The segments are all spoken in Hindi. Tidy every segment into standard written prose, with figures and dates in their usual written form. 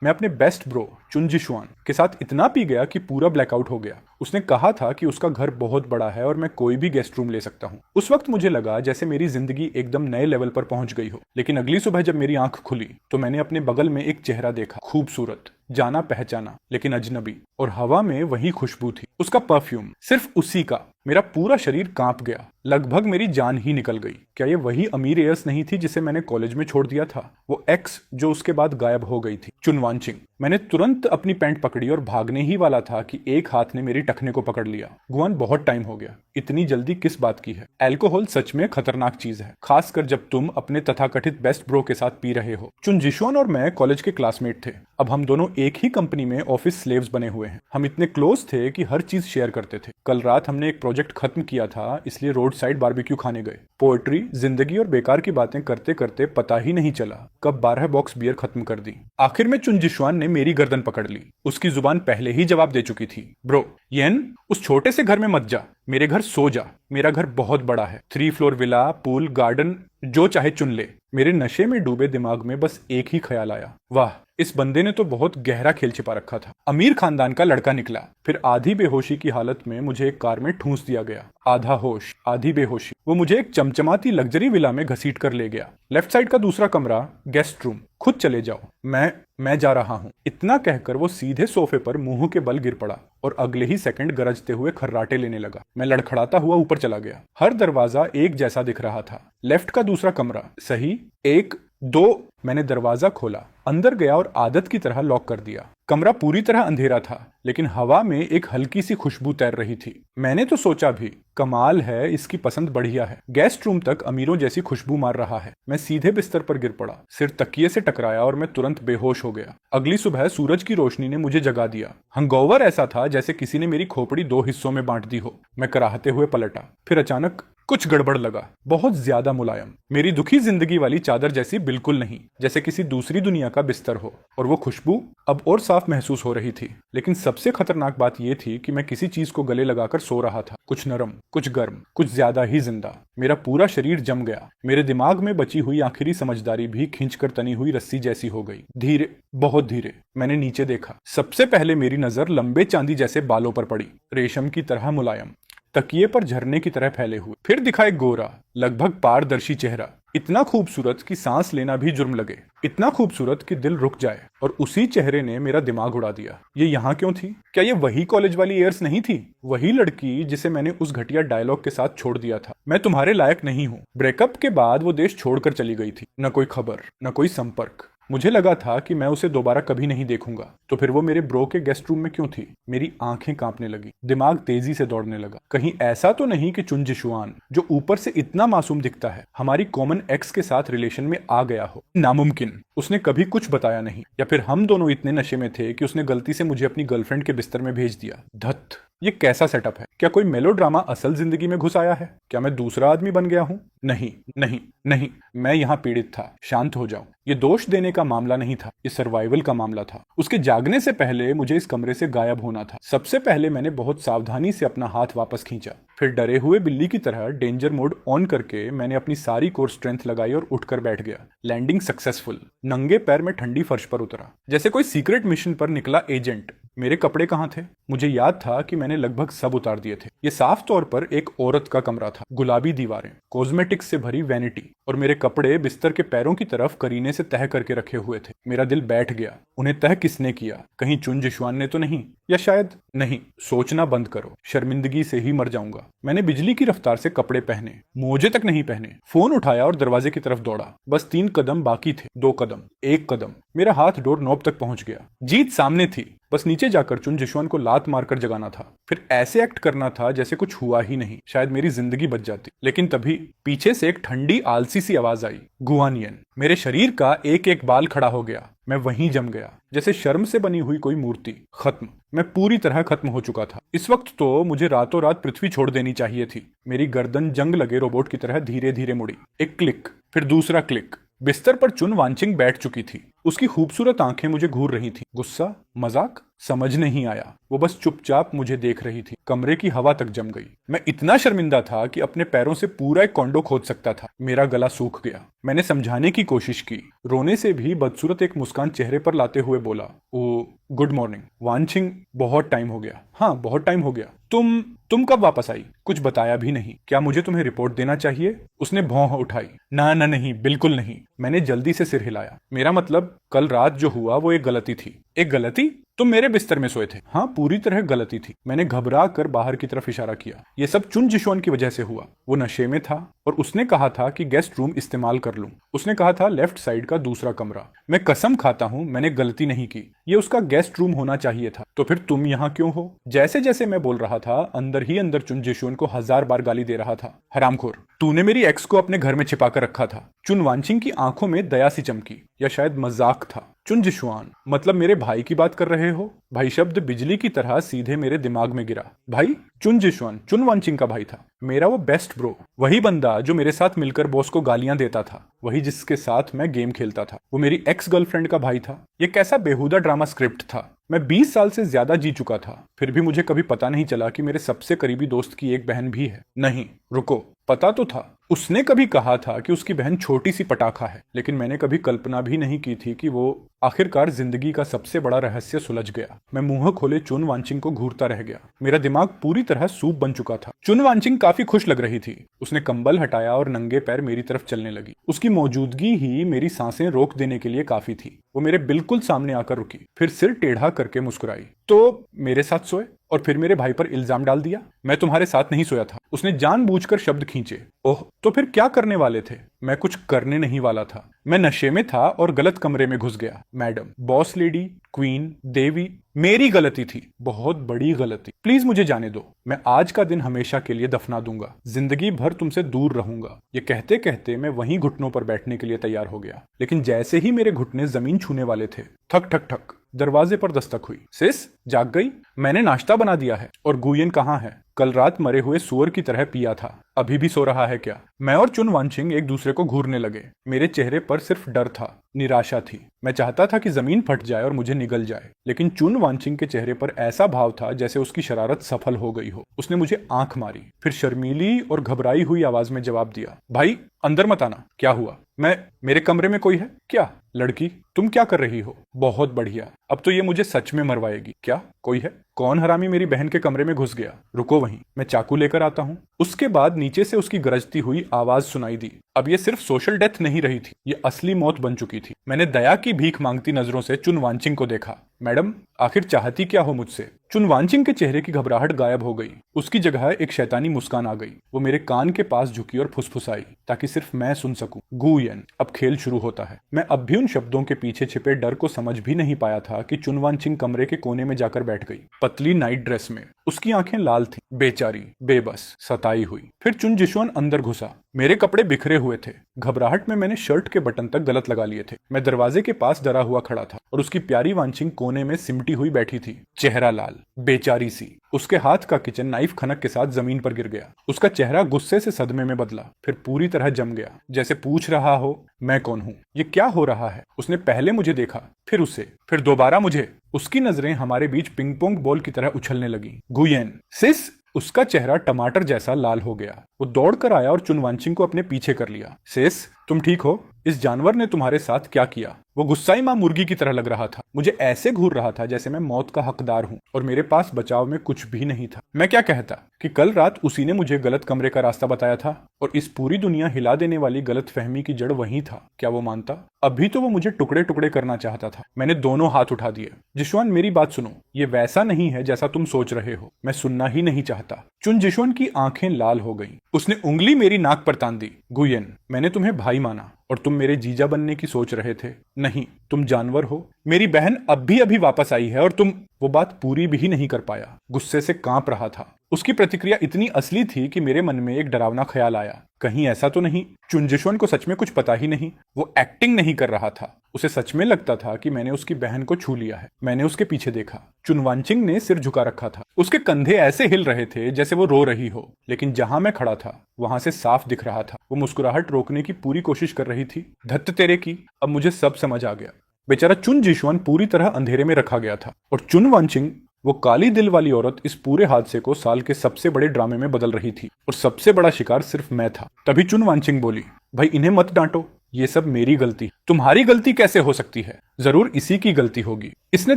मैं अपने बेस्ट ब्रो चुन जिशुआन के साथ इतना पी गया कि पूरा ब्लैकआउट हो गया। उसने कहा था कि उसका घर बहुत बड़ा है और मैं कोई भी गेस्ट रूम ले सकता हूँ। उस वक्त मुझे लगा जैसे मेरी जिंदगी एकदम नए लेवल पर पहुंच गई हो। लेकिन अगली सुबह जब मेरी आंख खुली तो मैंने अपने बगल में एक चेहरा देखा, खूबसूरत, जाना पहचाना, लेकिन अजनबी। और हवा में वही खुशबू थी, उसका परफ्यूम, सिर्फ उसी का। मेरा पूरा शरीर कांप गया, लगभग मेरी जान ही निकल गई। क्या ये वही अमीर एयर्स नहीं थी जिसे मैंने कॉलेज में छोड़ दिया था? वो एक्स जो उसके बाद गायब हो गई थी, चुन वांचिंग। मैंने तुरंत अपनी पैंट पकड़ी और भागने ही वाला था कि एक हाथ ने मेरी टखने को पकड़ लिया। गुआन, बहुत टाइम हो गया, इतनी जल्दी किस बात की है? अल्कोहल सच में खतरनाक चीज है, खासकर जब तुम अपने तथाकथित बेस्ट ब्रो के साथ पी रहे हो। चुन जिशुआन और मैं कॉलेज के क्लासमेट थे। अब हम दोनों एक ही कंपनी में ऑफिस स्लेव्स बने हुए हैं। हम इतने क्लोज थे कि हर चीज शेयर करते थे। कल रात हमने एक प्रोजेक्ट खत्म किया था, इसलिए रोड साइड बारबेक्यू खाने गए। पोएट्री, जिंदगी और बेकार की बातें करते करते पता ही नहीं चला कब 12 बॉक्स बियर खत्म कर दी। आखिर में चुन जिशुआन ने मेरी गर्दन पकड़ ली। उसकी जुबान पहले ही जवाब दे चुकी थी। ब्रो येन, उस छोटे से घर में मत जा, मेरे घर सो जा। मेरा घर बहुत बड़ा है, 3 फ्लोर विला, पूल, गार्डन, जो चाहे चुन ले। मेरे नशे में डूबे दिमाग में बस एक ही ख्याल आया, वाह, इस बंदे ने तो बहुत गहरा खेल छिपा रखा था। अमीर खानदान का लड़का निकला। फिर आधी बेहोशी की हालत में मुझे एक कार में ठूंस दिया गया। आधा होश आधी बेहोशी। वो मुझे एक चमचमाती लग्जरी विला में घसीट कर ले गया। लेफ्ट साइड का दूसरा कमरा, गेस्ट रूम, खुद चले जाओ, मैं जा रहा हूँ। इतना कहकर वो सीधे सोफे पर मुंह के बल गिर पड़ा और अगले ही सेकंड गरजते हुए खर्राटे लेने लगा। मैं लड़खड़ाता हुआ ऊपर चला गया। हर दरवाजा एक जैसा दिख रहा था। लेफ्ट का दूसरा कमरा, सही, 1 2। मैंने दरवाजा खोला, अंदर गया और आदत की तरह लॉक कर दिया। कमरा पूरी तरह अंधेरा था, लेकिन हवा में एक हल्की सी खुशबू तैर रही थी। मैंने तो सोचा भी, कमाल है, इसकी पसंद बढ़िया है। गेस्ट रूम तक अमीरों जैसी खुशबू मार रहा है। मैं सीधे बिस्तर पर गिर पड़ा, सिर तकिए से टकराया और मैं तुरंत बेहोश हो गया। अगली सुबह सूरज की रोशनी ने मुझे जगा दिया। हंगओवर ऐसा था जैसे किसी ने मेरी खोपड़ी 2 हिस्सों में बांट दी हो। मैं कराहते हुए पलटा, फिर अचानक कुछ गड़बड़ लगा, बहुत ज्यादा मुलायम, मेरी दुखी जिंदगी वाली चादर जैसी बिल्कुल नहीं, जैसे किसी दूसरी दुनिया का बिस्तर हो। और वो खुशबू अब और साफ महसूस हो रही थी। लेकिन सबसे खतरनाक बात यह थी कि मैं किसी चीज को गले लगाकर सो रहा था, कुछ नरम, कुछ गर्म, कुछ ज्यादा ही जिंदा। मेरा पूरा शरीर जम गया। मेरे दिमाग में बची हुई आखिरी समझदारी भी खींचकर तनी हुई रस्सी जैसी हो गई। धीरे, बहुत धीरे मैंने नीचे देखा। सबसे पहले मेरी नजर लंबे चांदी जैसे बालों पर पड़ी, रेशम की तरह मुलायम, तकिए पर झरने की तरह फैले हुए। फिर दिखा एक गोरा, लगभग पारदर्शी चेहरा, इतना खूबसूरत कि सांस लेना भी जुर्म लगे, इतना खूबसूरत कि दिल रुक जाए। और उसी चेहरे ने मेरा दिमाग उड़ा दिया। ये यहाँ क्यों थी? क्या ये वही कॉलेज वाली एयर्स नहीं थी? वही लड़की जिसे मैंने उस घटिया डायलॉग के साथ छोड़ दिया था, मैं तुम्हारे लायक नहीं हूँ। ब्रेकअप के बाद वो देश छोड़कर चली गई थी। न कोई खबर, न कोई संपर्क। मुझे लगा था कि मैं उसे दोबारा कभी नहीं देखूंगा। तो फिर वो मेरे ब्रो के गेस्ट रूम में क्यों थी? मेरी आंखें कांपने लगी, दिमाग तेजी से दौड़ने लगा। कहीं ऐसा तो नहीं कि चुन जिशुआन, जो ऊपर से इतना मासूम दिखता है, हमारी कॉमन एक्स के साथ रिलेशन में आ गया हो? नामुमकिन। उसने कभी कुछ बताया नहीं। या फिर हम दोनों इतने नशे में थे कि उसने गलती से मुझे अपनी गर्लफ्रेंड के बिस्तर में भेज दिया। धत, ये कैसा सेटअप है? क्या कोई मेलोड्रामा असल जिंदगी में घुस आया है? क्या मैं दूसरा आदमी बन गया हूं? नहीं नहीं नहीं, मैं यहां पीड़ित था। शांत हो जाओ। ये दोष देने का मामला नहीं था, ये सर्वाइवल का मामला था। उसके जागने से पहले मुझे इस कमरे से गायब होना था। सबसे पहले मैंने बहुत सावधानी से अपना हाथ वापस खींचा। फिर डरे हुए बिल्ली की तरह डेंजर मोड ऑन करके मैंने अपनी सारी कोर स्ट्रेंथ लगाई और उठकर बैठ गया। Landing successful. नंगे पैर में ठंडी फर्श पर उतरा, जैसे कोई सीक्रेट मिशन पर निकला एजेंट। मेरे कपड़े कहाँ थे? मुझे याद था कि मैंने लगभग सब उतार दिए थे। ये साफ तौर पर एक औरत का कमरा था। गुलाबी दीवारें, कॉस्मेटिक्स से भरी वैनिटी, और मेरे कपड़े बिस्तर के पैरों की तरफ करीने से तह करके रखे हुए थे। मेरा दिल बैठ गया। उन्हें तह किसने किया? कहीं चुन जिशुआन ने तो नहीं? या शायद नहीं। सोचना बंद करो, शर्मिंदगी से ही मर जाऊंगा। मैंने बिजली की रफ्तार से कपड़े पहने, मोजे तक नहीं पहने, फोन उठाया और दरवाजे की तरफ दौड़ा। बस 3 कदम बाकी थे। 2 कदम, 1 कदम, मेरा हाथ डोर नॉब तक पहुंच गया। जीत सामने थी, बस नीचे जाकर चुन जिशुआन को लात मारकर जगाना था। फिर ऐसे एक्ट करना था जैसे कुछ हुआ ही नहीं। शायद मेरी जिंदगी बच जाती। लेकिन तभी पीछे से एक ठंडी आलसी सी आवाज आई, गुआनियन। मेरे शरीर का एक एक बाल खड़ा हो गया। मैं वहीं जम गया, जैसे शर्म से बनी हुई कोई मूर्ति। खत्म। मैं पूरी तरह खत्म हो चुका था। इस वक्त तो मुझे रातों रात पृथ्वी छोड़ देनी चाहिए थी। मेरी गर्दन जंग लगे रोबोट की तरह धीरे धीरे मुड़ी। एक क्लिक, फिर दूसरा क्लिक। बिस्तर पर चुन वांचिंग बैठ चुकी थी। उसकी खूबसूरत आंखें मुझे घूर रही थीं। गुस्सा, मजाक, समझ नहीं आया। वो बस चुपचाप मुझे देख रही थी। कमरे की हवा तक जम गई। मैं इतना शर्मिंदा था कि अपने पैरों से पूरा एक कॉन्डो खोद सकता था। मेरा गला सूख गया। मैंने समझाने की कोशिश की। रोने से भी बदसूरत एक मुस्कान चेहरे पर लाते हुए बोला, ओ गुड मॉर्निंग वानचिंग, बहुत टाइम हो गया। हाँ, बहुत टाइम हो गया। तुम कब वापस आई? कुछ बताया भी नहीं। क्या मुझे तुम्हें रिपोर्ट देना चाहिए? उसने भौं उठाई। ना ना, नहीं, बिल्कुल नहीं। मैंने जल्दी से सिर हिलाया। मेरा मतलब, कल रात जो हुआ वो एक गलती थी। एक गलती? तुम मेरे बिस्तर में सोए थे। हाँ, पूरी तरह गलती थी। मैंने घबरा कर बाहर की तरफ इशारा किया। ये सब चुन जिशोन की वजह से हुआ। वो नशे में था और उसने कहा था कि गेस्ट रूम इस्तेमाल कर लूं। उसने कहा था लेफ्ट साइड का दूसरा कमरा। मैं कसम खाता हूं मैंने गलती नहीं की। ये उसका गेस्ट रूम होना चाहिए था। तो फिर तुम यहाँ क्यों हो? जैसे जैसे मैं बोल रहा था, अंदर ही अंदर चुन जिशोन को 1000 बार गाली दे रहा था। हरामखोर, तूने मेरी एक्स को अपने घर में छिपा कर रखा था। चुन वानचिंग की आंखों में दया सी चमकी, या शायद मजाक था। चुन जिशुआन, मतलब मेरे भाई की बात कर रहे हो? भाई शब्द बिजली की तरह सीधे मेरे दिमाग में गिरा। भाई? चुन जिशुआन चुन वानचिंग का भाई था। मेरा वो बेस्ट ब्रो, वही बंदा जो मेरे साथ मिलकर बॉस को गालियां देता था, वही जिसके साथ मैं गेम खेलता था। वो मेरी एक्स गर्लफ्रेंड का भाई था। ये कैसा बेहुदा ड्रामा स्क्रिप्ट था। मैं 20 साल से ज्यादा जी चुका था, फिर भी मुझे कभी पता नहीं चला कि मेरे सबसे करीबी दोस्त की एक बहन भी है। नहीं, रुको, पता तो था। उसने कभी कहा था कि उसकी बहन छोटी सी पटाखा है, लेकिन मैंने कभी कल्पना भी नहीं की थी कि वो आखिरकार जिंदगी का सबसे बड़ा रहस्य सुलझ गया। मैं मुंह खोले चुन वानचिंग को घूरता रह गया। मेरा दिमाग पूरी तरह सूप बन चुका था। चुन वानचिंग काफी खुश लग रही थी। उसने कंबल हटाया और नंगे पैर मेरी तरफ चलने लगी। उसकी मौजूदगी ही मेरी सांसें रोक देने के लिए काफी थी। वो मेरे बिल्कुल सामने आकर रुकी, फिर सिर टेढ़ा करके मुस्कुराई। तो मेरे साथ सोए और फिर मेरे भाई पर इल्जाम डाल दिया। मैं तुम्हारे साथ नहीं सोया था। उसने जानबूझकर शब्द खींचे। ओह, तो फिर क्या करने वाले थे? मैं कुछ करने नहीं वाला था। मैं नशे में था और गलत कमरे में घुस गया। मैडम, बॉस लेडी, क्वीन, देवी, मेरी गलती थी, बहुत बड़ी गलती। प्लीज मुझे जाने दो। मैं आज का दिन हमेशा के लिए दफना दूंगा। जिंदगी भर तुमसे दूर रहूंगा। ये कहते कहते मैं वहीं घुटनों पर बैठने के लिए तैयार हो गया, लेकिन जैसे ही मेरे घुटने जमीन छूने वाले थे, ठक ठक ठक दरवाजे पर दस्तक हुई। सिस, जाग गई? मैंने नाश्ता बना दिया है। और गुयन कहाँ है? कल रात मरे हुए सुअर की तरह पिया था, अभी भी सो रहा है क्या? मैं और चुन वानचिंग एक दूसरे को घूरने लगे। मेरे चेहरे पर सिर्फ डर था, निराशा थी। मैं चाहता था कि जमीन फट जाए और मुझे निगल जाए, लेकिन चुन वानचिंग के चेहरे पर ऐसा भाव था जैसे उसकी शरारत सफल हो गई हो। उसने मुझे आंख मारी, फिर शर्मीली और घबराई हुई आवाज में जवाब दिया, भाई अंदर मत आना। क्या हुआ? मेरे कमरे में कोई है क्या? लड़की, तुम क्या कर रही हो? बहुत बढ़िया, अब तो ये मुझे सच में मरवाएगी। क्या कोई है? कौन हरामी मेरी बहन के कमरे में घुस गया? रुको वहीं, मैं चाकू लेकर आता हूँ। उसके बाद नीचे से उसकी गरजती हुई आवाज सुनाई दी। अब ये सिर्फ सोशल डेथ नहीं रही थी, ये असली मौत बन चुकी थी। मैंने दया की भीख मांगती नजरों से चुन वानचिंग को देखा। मैडम, आखिर चाहती क्या हो मुझसे? चुन वानचिंग के चेहरे की घबराहट गायब हो गई। उसकी जगह एक शैतानी मुस्कान आ गई। वो मेरे कान के पास झुकी और फुसफुसाई, ताकि सिर्फ मैं सुन सकूं। गुयन, अब खेल शुरू होता है। मैं अब भी उन शब्दों के पीछे छिपे डर को समझ भी नहीं पाया था कि चुन वानचिंग कमरे के कोने में जाकर बैठ गई, पतली नाइट ड्रेस में। उसकी आंखें लाल थीं, बेचारी, बेबस, सताई हुई। फिर चुन जिशुआन अंदर घुसा। मेरे कपड़े बिखरे हुए थे। घबराहट में मैंने शर्ट के बटन तक गलत लगा लिए थे। मैं दरवाजे के पास डरा हुआ खड़ा था और उसकी प्यारी वानचिंग कोने में सिमटी हुई बैठी थी, चेहरा लाल, बेचारी सी। उसके हाथ का किचन नाइफ खनक के साथ जमीन पर गिर गया। उसका चेहरा गुस्से से सदमे में बदला, फिर पूरी तरह जम गया, जैसे पूछ रहा हो मैं कौन हूं? ये क्या हो रहा है? उसने पहले मुझे देखा, फिर उसे, फिर दोबारा मुझे। उसकी नजरें हमारे बीच पिंग पोंग बॉल की तरह उछलने लगी। गुयेन, सिस। उसका चेहरा टमाटर जैसा लाल हो गया। वो दौड़कर आया और चुन वानचिंग को अपने पीछे कर लिया। सिस, तुम ठीक हो? इस जानवर ने तुम्हारे साथ क्या किया? वो गुस्साई मां मुर्गी की तरह लग रहा था। मुझे ऐसे घूर रहा था जैसे मैं मौत का हकदार हूं और मेरे पास बचाव में कुछ भी नहीं था। मैं क्या कहता कि कल रात उसी ने मुझे गलत कमरे का रास्ता बताया था और इस पूरी दुनिया हिला देने वाली गलत फहमी की जड़ वही था। क्या वो मानता? अभी तो वो मुझे टुकड़े टुकड़े करना चाहता था। मैंने दोनों हाथ उठा दिए। जिशुआन, मेरी बात सुनो। ये वैसा नहीं है जैसा तुम सोच रहे हो। मैं सुनना ही नहीं चाहता। चुन जिशुआन की आंखें लाल हो गईं। उसने उंगली मेरी नाक पर तान दी। गुयेन, मैंने तुम्हें भाई माना और तुम मेरे जीजा बनने की सोच रहे थे। नहीं, तुम जानवर हो। मेरी बहन अब भी अभी वापस आई है और तुम। वो बात पूरी भी नहीं कर पाया, गुस्से से कांप रहा था। उसकी प्रतिक्रिया इतनी असली थी कि मेरे मन में एक डरावना ख्याल आया, कहीं ऐसा तो नहीं चुन जिशुआन को सच में कुछ पता ही नहीं? वो एक्टिंग नहीं कर रहा था। उसे सच में लगता था कि मैंने उसकी बहन को छू लिया है। मैंने उसके पीछे देखा। चुन वानचिंग ने सिर झुका रखा था। उसके कंधे ऐसे हिल रहे थे जैसे वो रो रही हो, लेकिन जहां मैं खड़ा था वहां से साफ दिख रहा था वो मुस्कुराहट रोकने की पूरी कोशिश कर रही थी। धत्त तेरे की, अब मुझे सब समझ आ गया। बेचारा चुन जिशुआन पूरी तरह अंधेरे में रखा गया था और चुन वांचिंग, वो काली दिल वाली औरत, इस पूरे हादसे को साल के सबसे बड़े ड्रामे में बदल रही थी और सबसे बड़ा शिकार सिर्फ मैं था। तभी चुन वांचिंग बोली, भाई इन्हें मत डांटो, ये सब मेरी गलती। तुम्हारी गलती कैसे हो सकती है? जरूर इसी की गलती होगी। इसने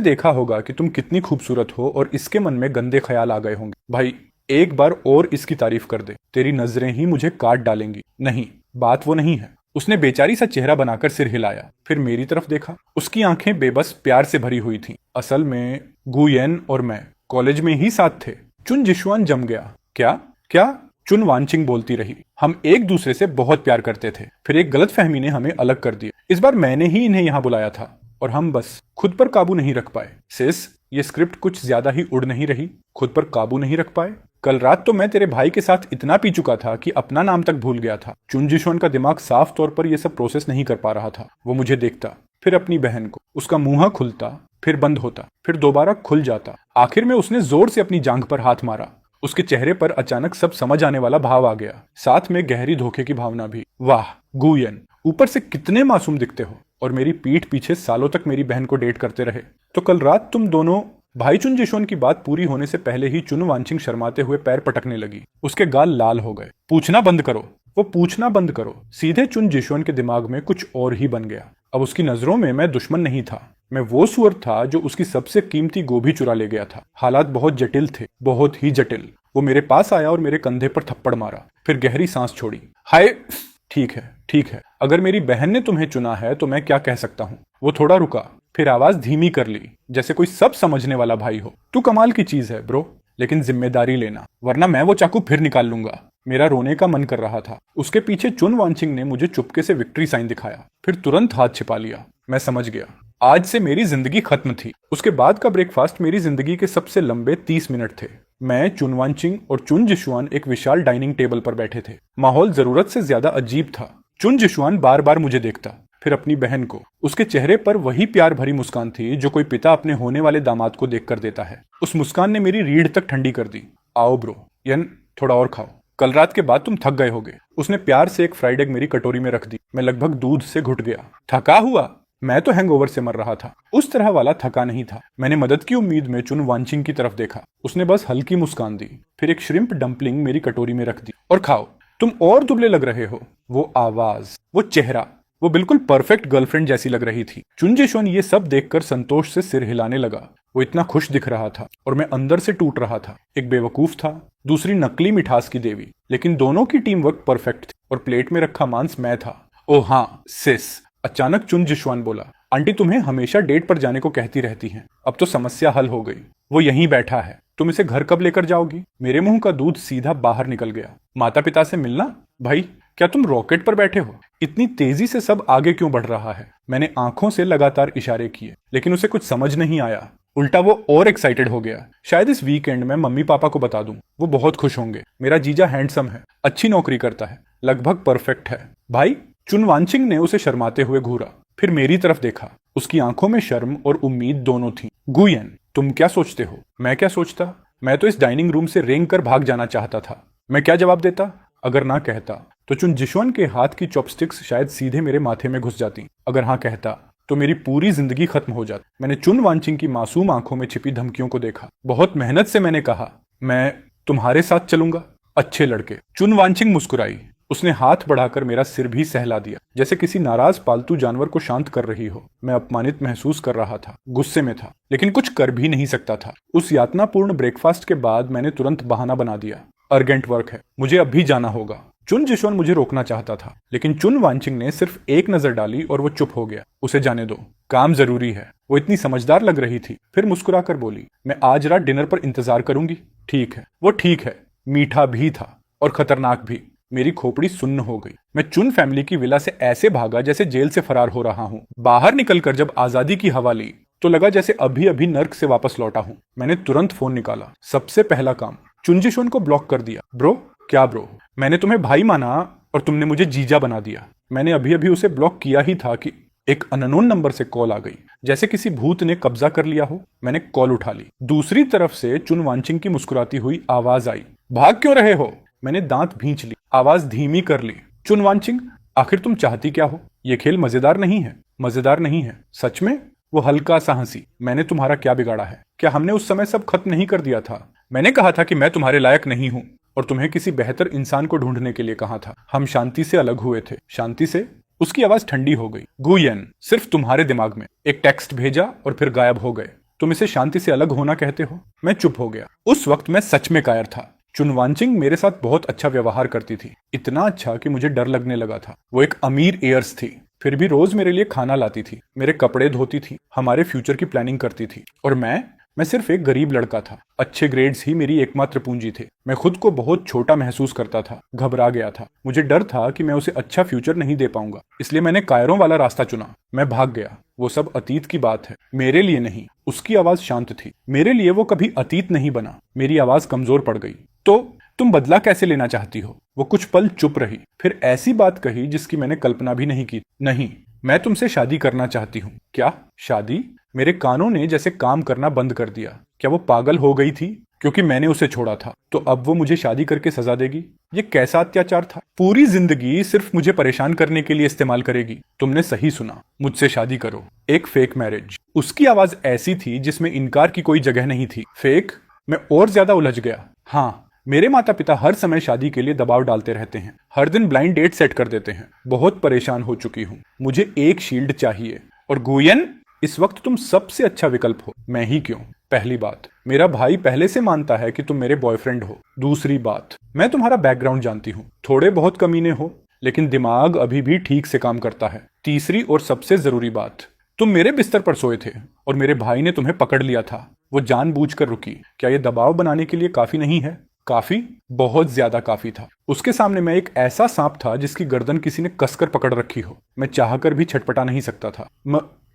देखा होगा कि तुम कितनी खूबसूरत हो और इसके मन में गंदे ख्याल आ गए होंगे। भाई एक बार और इसकी तारीफ कर दे, तेरी नजरें ही मुझे काट डालेंगी। नहीं, बात वो नहीं है। उसने बेचारी सा चेहरा बनाकर सिर हिलाया, फिर मेरी तरफ देखा। उसकी आंखें बेबस प्यार से भरी हुई थीं। असल में गुयेन और मैं कॉलेज में ही साथ थे। चुन जिशुआन जम गया। क्या क्या? चुन वांचिंग बोलती रही। हम एक दूसरे से बहुत प्यार करते थे, फिर एक गलतफहमी ने हमें अलग कर दिया। इस बार मैंने ही इन्हें यहाँ बुलाया था और हम बस खुद पर काबू नहीं रख पाए। सिस, ये स्क्रिप्ट कुछ ज्यादा ही उड़ नहीं रही? खुद पर काबू नहीं रख पाए? कल रात तो मैं तेरे भाई के साथ इतना पी चुका था कि अपना नाम तक भूल गया था। चुन जिशुआन का दिमाग साफ तौर पर यह सब प्रोसेस नहीं कर पा रहा था। वो मुझे देखता, फिर अपनी बहन को। उसका मुंह खुलता, फिर बंद होता, फिर दोबारा खुल जाता। आखिर में उसने जोर से अपनी जांघ पर हाथ मारा। उसके चेहरे पर अचानक सब समझ आने वाला भाव आ गया, साथ में गहरी धोखे की भावना भी। वाह गुयेन, ऊपर से कितने मासूम दिखते हो और मेरी पीठ पीछे सालों तक मेरी बहन को डेट करते रहे। तो कल रात तुम दोनों। भाई चुन जिशुआन की बात पूरी होने से पहले ही चुन वांचिंग शर्माते हुए पैर पटकने लगी। उसके गाल लाल हो गए। पूछना बंद करो, वो पूछना बंद करो। सीधे चुन जिशुआन के दिमाग में कुछ और ही बन गया। अब उसकी नजरों में मैं दुश्मन नहीं था, मैं वो सुअर था जो उसकी सबसे कीमती गोभी चुरा ले गया था। हालात बहुत जटिल थे, बहुत ही जटिल। वो मेरे पास आया और मेरे कंधे पर थप्पड़ मारा, फिर गहरी सांस छोड़ी। हाय, ठीक है ठीक है, अगर मेरी बहन ने तुम्हें चुना है तो मैं क्या कह सकता हूँ। वो थोड़ा रुका, फिर आवाज धीमी कर ली, जैसे कोई सब समझने वाला भाई हो। तू कमाल की चीज है ब्रो, लेकिन जिम्मेदारी लेना, वरना मैं वो चाकू फिर निकाल लूंगा। मेरा रोने का मन कर रहा था। उसके पीछे चुन वांचिंग ने मुझे चुपके से विक्ट्री साइन दिखाया, फिर तुरंत हाथ छिपा लिया। मैं समझ गया, आज से मेरी जिंदगी खत्म थी। उसके बाद का ब्रेकफास्ट मेरी जिंदगी के सबसे लंबे 30 मिनट थे। मैं, चुन वांचिंग और चुन जिशुआन एक विशाल डाइनिंग टेबल पर बैठे थे। माहौल जरूरत से ज्यादा अजीब था। चुन जिशुआन बार बार मुझे देखता, फिर अपनी बहन को। उसके चेहरे पर वही प्यार भरी मुस्कान थी जो कोई पिता अपने होने वाले दामाद को देखकर देता है। उस मुस्कान ने मेरी रीढ़ तक ठंडी कर दी। आओ ब्रो, यन थोड़ा और खाओ, कल रात के बाद तुम थक गए होगे। उसने प्यार से एक फ्राइड एग मेरी कटोरी में रख दी। मैं लगभग दूध से घुट गया। थका हुआ? मैं तो हैंगओवर से मर रहा था, उस तरह वाला थका नहीं था। मैंने मदद की उम्मीद में चुन वांचिंग की तरफ देखा। उसने बस हल्की मुस्कान दी, फिर एक श्रिम्प डंपलिंग मेरी कटोरी में रख दी। और खाओ, तुम और दुबले लग रहे हो। वो आवाज, वो चेहरा, वो बिल्कुल परफेक्ट गर्लफ्रेंड जैसी लग रही थी। चुन जिशुआन ये सब देखकर संतोष से सिर हिलाने लगा। वो इतना खुश दिख रहा था और मैं अंदर से टूट रहा था। एक बेवकूफ था, दूसरी नकली मिठास की देवी, लेकिन दोनों की टीम वर्क परफेक्ट थी। और प्लेट में रखा मांस मैं था। ओह हाँ सिस, अचानक चुन जिशुआन बोला, आंटी तुम्हें हमेशा डेट पर जाने को कहती रहती हैं, अब तो समस्या हल हो गई। वो यहीं बैठा है, तुम इसे घर कब लेकर जाओगी? मेरे मुंह का दूध सीधा बाहर निकल गया। माता पिता से मिलना? भाई क्या तुम रॉकेट पर बैठे हो? इतनी तेजी से सब आगे क्यों बढ़ रहा है? मैंने आंखों से लगातार इशारे किए, लेकिन उसे कुछ समझ नहीं आया। उल्टा वो और एक्साइटेड हो गया। शायद इस वीकेंड में मम्मी पापा को बता दूं, वो बहुत खुश होंगे। मेरा जीजा हैंडसम है, अच्छी नौकरी करता है, लगभग परफेक्ट है। भाई, चुन वांचिंग ने उसे शर्माते हुए घूरा, फिर मेरी तरफ देखा। उसकी आंखों में शर्म और उम्मीद दोनों थी। गुयेन, तुम क्या सोचते हो? मैं क्या सोचता? मैं तो इस डाइनिंग रूम से रेंग कर भाग जाना चाहता था। मैं क्या जवाब देता? अगर ना कहता तो चुन जिशुआन के हाथ की चॉपस्टिक्स शायद सीधे मेरे माथे में घुस जाती। अगर हाँ कहता तो मेरी पूरी जिंदगी खत्म हो जाती। मैंने चुन वांचिंग की मासूम आंखों में छिपी धमकियों को देखा। बहुत मेहनत से मैंने कहा, मैं तुम्हारे साथ चलूंगा, अच्छे लड़के। चुन वांचिंग मुस्कुराई। उसने हाथ बढ़ाकर मेरा सिर भी सहला दिया, जैसे किसी नाराज पालतू जानवर को शांत कर रही हो। मैं अपमानित महसूस कर रहा था, गुस्से में था, लेकिन कुछ कर भी नहीं सकता था। उस यातनापूर्ण ब्रेकफास्ट के बाद मैंने तुरंत बहाना बना दिया, अर्जेंट वर्क है, मुझे अभी जाना होगा। चुन जिशुआन मुझे रोकना चाहता था, लेकिन चुन वांचिंग ने सिर्फ एक नजर डाली और वो चुप हो गया। उसे जाने दो, काम जरूरी है। वो इतनी समझदार लग रही थी, फिर मुस्कुराकर बोली, मैं आज रात डिनर पर इंतजार करूंगी। ठीक है। वो ठीक है मीठा भी था और खतरनाक भी। मेरी खोपड़ी सुन्न हो गई। मैं चुन फैमिली की विला से ऐसे भागा जैसे जेल से फरार हो रहा हूँ। बाहर निकलकर जब आजादी की हवा ली तो लगा जैसे अभी अभी नर्क से वापस लौटा हूँ। मैंने तुरंत फोन निकाला। सबसे पहला काम, चुन जिशुआन को ब्लॉक कर दिया। ब्रो? क्या ब्रो? मैंने तुम्हें भाई माना और तुमने मुझे जीजा बना दिया। मैंने अभी अभी उसे ब्लॉक किया ही था कि एक अननोन नंबर से कॉल आ गई, जैसे किसी भूत ने कब्जा कर लिया हो। मैंने कॉल उठा ली। दूसरी तरफ से चुन वांचिंग की मुस्कुराती हुई आवाज आई, भाग क्यों रहे हो? मैंने दांत भींच ली, आवाज धीमी कर ली। चुन वांचिंग, आखिर तुम चाहती क्या हो? ये खेल मजेदार नहीं है। मजेदार नहीं है सच में? वो हल्का सा हंसी। मैंने तुम्हारा क्या बिगाड़ा है? क्या हमने उस समय सब खत्म नहीं कर दिया था? मैंने कहा था कि मैं तुम्हारे लायक नहीं हूं और तुम्हें किसी बेहतर इंसान को ढूंढने के लिए कहा था। हम शांति से अलग हुए थे। शांति से? उसकी आवाज ठंडी हो गई। गुयन, सिर्फ तुम्हारे दिमाग में। एक टेक्स्ट भेजा और फिर गायब हो गए। तुम इसे शांति से अलग होना कहते हो? मैं चुप हो गया। उस वक्त मैं सच में कायर था। चुनवांचिंग मेरे साथ बहुत अच्छा व्यवहार करती थी, इतना अच्छा कि मुझे डर लगने लगा था। वो एक अमीर एयर्स थी, फिर भी रोज मेरे लिए खाना लाती थी, मेरे कपड़े धोती थी, हमारे फ्यूचर की प्लानिंग करती थी। और मैं सिर्फ एक गरीब लड़का था। अच्छे ग्रेड्स ही मेरी एकमात्र पूंजी थे। मैं खुद को बहुत छोटा महसूस करता था, घबरा गया था। मुझे डर था कि मैं उसे अच्छा फ्यूचर नहीं दे पाऊंगा, इसलिए मैंने कायरों वाला रास्ता चुना। मैं भाग गया। वो सब अतीत की बात है, मेरे लिए नहीं। उसकी आवाज शांत थी। मेरे लिए वो कभी अतीत नहीं बना। मेरी आवाज कमजोर पड़ गई। तो तुम बदला कैसे लेना चाहती हो? वो कुछ पल चुप रही, फिर ऐसी बात कही जिसकी मैंने कल्पना भी नहीं की। नहीं, मैं तुमसे शादी करना चाहती हूँ। क्या शादी? मेरे कानों ने जैसे काम करना बंद कर दिया। क्या वो पागल हो गई थी? क्योंकि मैंने उसे छोड़ा था तो अब वो मुझे शादी करके सजा देगी? ये कैसा अत्याचार था? पूरी जिंदगी सिर्फ मुझे परेशान करने के लिए इस्तेमाल करेगी। तुमने सही सुना, मुझसे शादी करो। एक फेक मैरिज। उसकी आवाज ऐसी थी जिसमें इनकार की कोई जगह नहीं थी। फेक? मैं और ज्यादा उलझ गया। हाँ, मेरे माता पिता हर समय शादी के लिए दबाव डालते रहते हैं, हर दिन ब्लाइंड डेट सेट कर देते हैं। बहुत परेशान हो चुकी हूँ। मुझे एक शील्ड चाहिए। और गुयन, इस वक्त तुम सबसे अच्छा विकल्प हो। मैं ही क्यों? पहली बात, मेरा भाई पहले से मानता है कि तुम मेरे बॉयफ्रेंड हो। दूसरी बात, मैं तुम्हारा बैकग्राउंड जानती हूँ। थोड़े बहुत कमीने हो, लेकिन दिमाग अभी भी ठीक से काम करता है। तीसरी और सबसे जरूरी बात, तुम मेरे बिस्तर पर सोए थे और मेरे भाई ने तुम्हें पकड़ लिया था। वो जानबूझकर रुकी। क्या यह दबाव बनाने के लिए काफी नहीं है? काफी, बहुत ज्यादा काफी था। उसके सामने मैं एक ऐसा सांप था जिसकी गर्दन किसी ने कसकर पकड़ रखी हो। मैं चाहकर भी छटपटा नहीं सकता था।